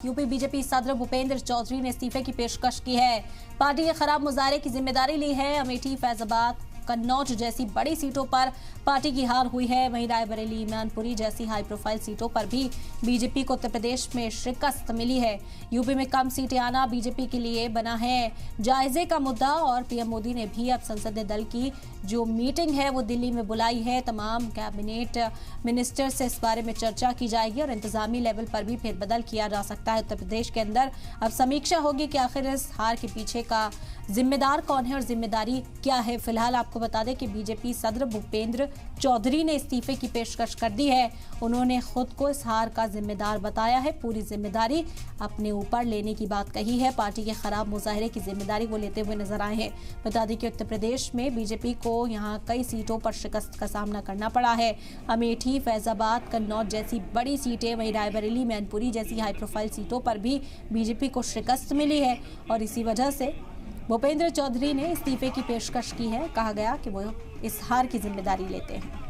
UP BJP सदर भूपेंद्र चौधरी ने इस्तीफे की पेशकश की है। पार्टी के खराब मुजाहरे की जिम्मेदारी ली है। अमेठी, फैजाबाद, कन्नौज जैसी बड़ी सीटों पर पार्टी की हार हुई है। वहीं रायबरेली, मैनपुरी जैसी हाई प्रोफाइल सीटों पर भी बीजेपी को उत्तर प्रदेश में शिकस्त मिली है। यूपी में कम सीटें आना बीजेपी के लिए बना है जायजे का मुद्दा और पीएम मोदी ने भी अब संसदीय दल की जो मीटिंग है वो दिल्ली में बुलाई है। तमाम कैबिनेट मिनिस्टर से इस बारे में चर्चा की जाएगी और इंतजामी लेवल पर भी फेरबदल किया जा सकता है। उत्तर प्रदेश के अंदर अब समीक्षा होगी कि आखिर इस हार के पीछे का जिम्मेदार कौन है और जिम्मेदारी क्या है। फिलहाल आपको बता दें कि बीजेपी सदर भूपेंद्र चौधरी ने इस्तीफे की पेशकश कर दी है। उन्होंने खुद को इस हार का जिम्मेदार बताया है। पूरी जिम्मेदारी अपने ऊपर लेने की बात कही है। पार्टी के खराब मुजाहरे की जिम्मेदारी वो लेते हुए नजर आए हैं। बता दें कि उत्तर प्रदेश में बीजेपी को यहां कई सीटों पर शिकस्त का सामना करना पड़ा है। अमेठी, फैजाबाद, कन्नौज जैसी बड़ी सीटें, वहीं रायबरेली, मैनपुरी जैसी हाई प्रोफाइल सीटों पर भी बीजेपी को शिकस्त मिली है और इसी वजह से भूपेंद्र चौधरी ने इस्तीफे की पेशकश की है। कहा गया कि वो इस हार की जिम्मेदारी लेते हैं।